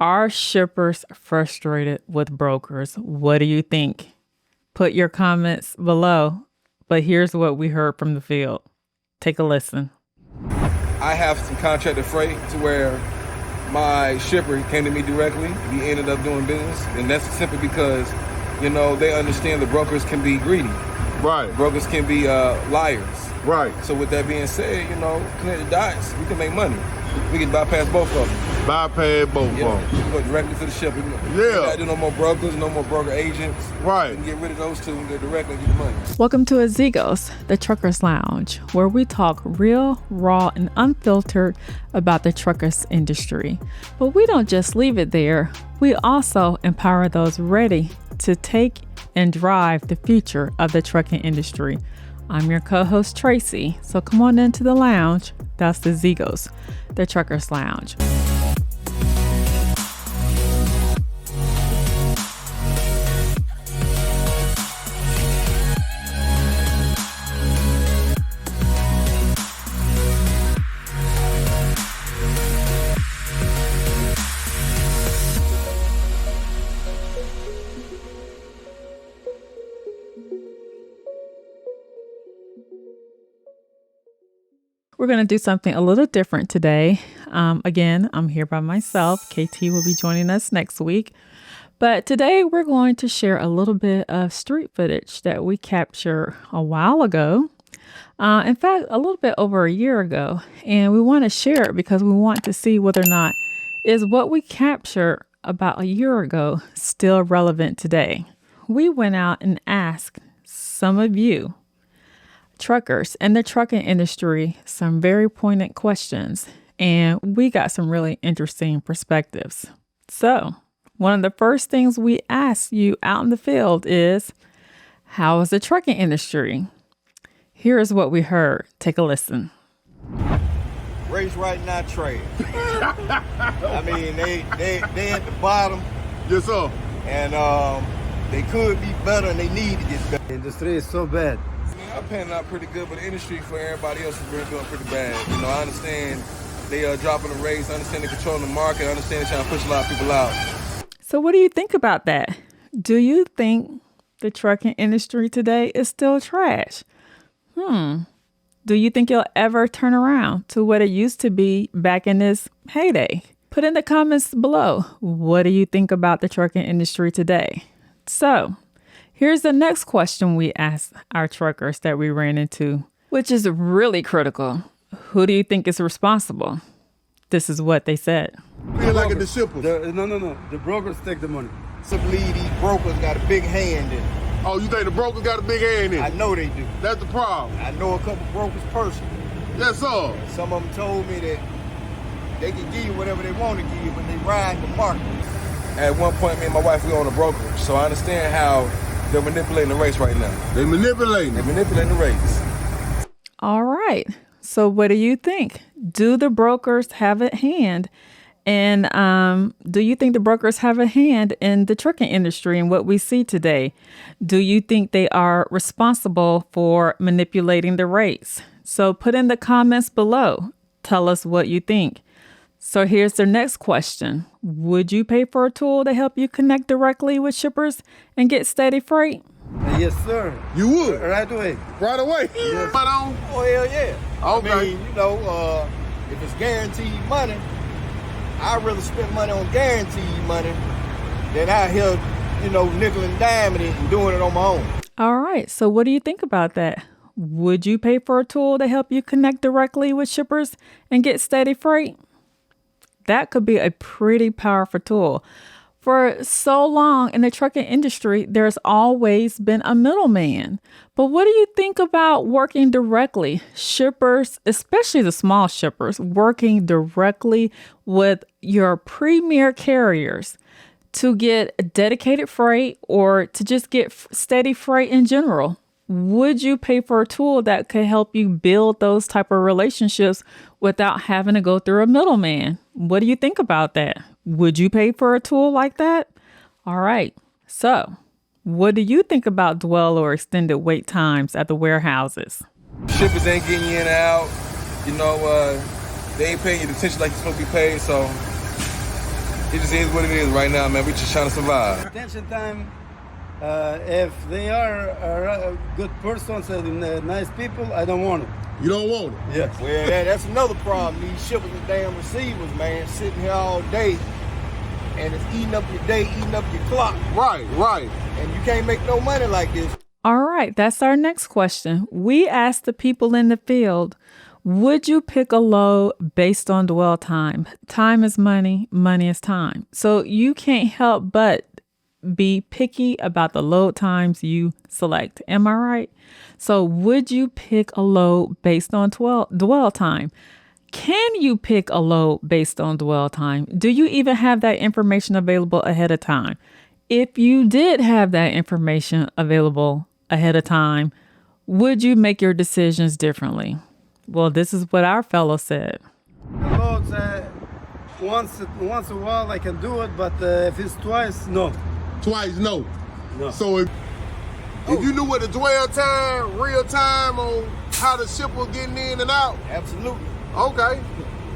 Are shippers frustrated with brokers? What do you think? Put your comments below. But here's what we heard from the field. Take a listen. I have some contracted freight to where my shipper came to me directly. We ended up doing business, and that's simply because, they understand the brokers can be greedy. Right. Brokers can be liars. Right. So with that being said, connect the dots, we can make money. We can bypass both of them. Bypass both of them. We can go directly to the shipper. We gotta do no more brokers, no more broker agents. Right. We can get rid of those two and go directly and get the money. Welcome to Azigos, the Truckers Lounge, where we talk real, raw, and unfiltered about the truckers industry. But we don't just leave it there. We also empower those ready to take and drive the future of the trucking industry. I'm your co-host Tracy, so come on into the lounge. That's the Azigos, the Truckers Lounge. We're going to do something a little different today. Again, I'm here by myself. KT will be joining us next week. But today we're going to share a little bit of street footage that we captured a while ago. In fact, a little bit over a year ago. And we want to share it because we want to see whether or not is what we captured about a year ago still relevant today. We went out and asked some of you truckers and the trucking industry some very poignant questions, and we got some really interesting perspectives. So one of the first things we ask you out in the field is, how is the trucking industry? Here is what we heard. Take a listen. Race right now, trash. I mean, they at the bottom. Yes, sir. And they could be better, and they need to get better. The industry is so bad. I'm panning out pretty good, but the industry for everybody else is really doing pretty bad. I understand they are dropping the rates. I understand they're controlling the market. I understand they're trying to push a lot of people out. So what do you think about that? Do you think the trucking industry today is still trash? Do you think you'll ever turn around to what it used to be back in this heyday? Put in the comments below. What do you think about the trucking industry today? So here's the next question we asked our truckers that we ran into, which is really critical. Who do you think is responsible? This is what they said. Feel like the shippers. No. The brokers take the money. Simply, these brokers got a big hand in it. Oh, you think the brokers got a big hand in I it? know they do. That's the problem. I know a couple brokers personally. Yes, sir. Some of them told me that they can give you whatever they want to give you, but they ride the market. At one point, me and my wife, we own a brokerage, so I understand how they're manipulating the race right now. They manipulating. They're manipulating the race. All right. So what do you think? Do the brokers have a hand? And do you think the brokers have a hand in the trucking industry and what we see today? Do you think they are responsible for manipulating the rates? So put in the comments below. Tell us what you think. So here's the next question. Would you pay for a tool to help you connect directly with shippers and get steady freight? Yes, sir. You would? Right away. Right away. Yes. Right on. Oh, hell yeah. Okay. I mean, if it's guaranteed money, I'd rather spend money on guaranteed money than out here, nickel and diming it and doing it on my own. All right. So what do you think about that? Would you pay for a tool to help you connect directly with shippers and get steady freight? That could be a pretty powerful tool. For so long in the trucking industry, there's always been a middleman. But what do you think about working directly? Shippers, especially the small shippers, working directly with your premier carriers to get dedicated freight or to just get steady freight in general. Would you pay for a tool that could help you build those type of relationships without having to go through a middleman? What do you think about that? Would you pay for a tool like that? All right. So what do you think about dwell or extended wait times at the warehouses? Shippers ain't getting you in and out. They ain't paying you the attention like you're supposed to be paid. So It just is what it is right now, man. We just trying to survive. Attention time. If they are good persons and nice people, I don't want it. You don't want it. Yes. Well, that's another problem. These shippers and damn receivers, man, sitting here all day, and it's eating up your day, eating up your clock, Right. and you can't make no money like this. All right, that's our next question. We asked the people in the field, would you pick a load based on dwell time? Time is money, money is time. So you can't help but be picky about the load times you select. Am I right? So would you pick a load based on dwell time? Can you pick a load based on dwell time? Do you even have that information available ahead of time? If you did have that information available ahead of time, would you make your decisions differently? Well, this is what our fellow said. Loads, once a while I can do it, but if it's twice, no. Twice, no. No. So if you knew what the dwell time, real time on how the ship was getting in and out, Absolutely. okay.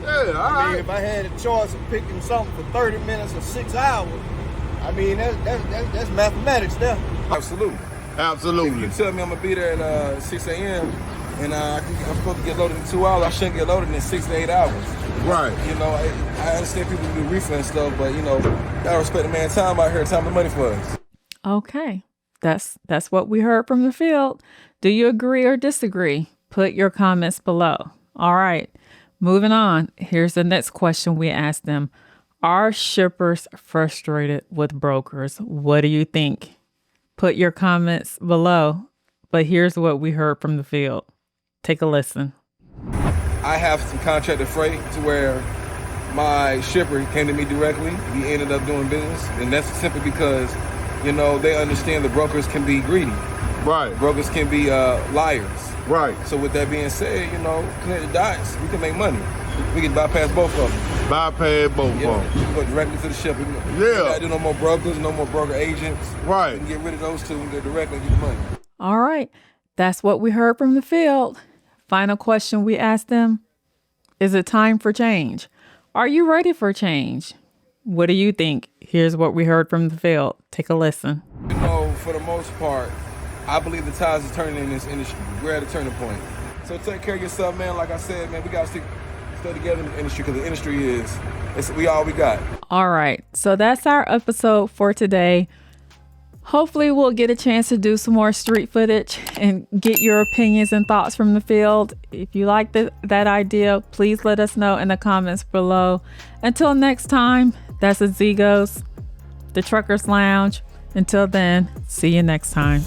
Yeah, all I mean, right. if I had a choice of picking something for 30 minutes or 6 hours, I mean, that's mathematics there. Absolutely. Absolutely. You tell me I'm gonna be there at 6 a.m. and I'm supposed to get loaded in 2 hours. I shouldn't get loaded in 6 to 8 hours. Right. You know, I understand people do refund stuff, but you know, gotta respect the man's time out here. Time and money for us. Okay, that's what we heard from the field. Do you agree or disagree? Put your comments below. All right, moving on. Here's the next question we asked them. Are shippers frustrated with brokers? What do you think? Put your comments below. But here's what we heard from the field. Take a listen. I have some contracted freight to where my shipper came to me directly. We ended up doing business, and that's simply because, you know, they understand the brokers can be greedy. Right. Brokers can be liars. Right. So with that being said, you know, connect the dots. We can make money. We can bypass both of them. Bypass both Yeah, of we them. can go directly to the shipper. We Yeah. gotta do no more brokers, no more broker agents. We Right. can get rid of those two and go directly and get the money. All right, that's what we heard from the field. Final question we asked them. Is it time for change? Are you ready for change? What do you think? Here's what we heard from the field. Take a listen. You know, for the most part, I believe the tides are turning in this industry. We're at a turning point. So take care of yourself, man. Like I said, man, we gotta stay together in the industry because the industry we all we got. All right, so that's our episode for today. Hopefully we'll get a chance to do some more street footage and get your opinions and thoughts from the field. If you like that idea, please let us know in the comments below. Until next time, that's Azigos, the Truckers Lounge. Until then, see you next time.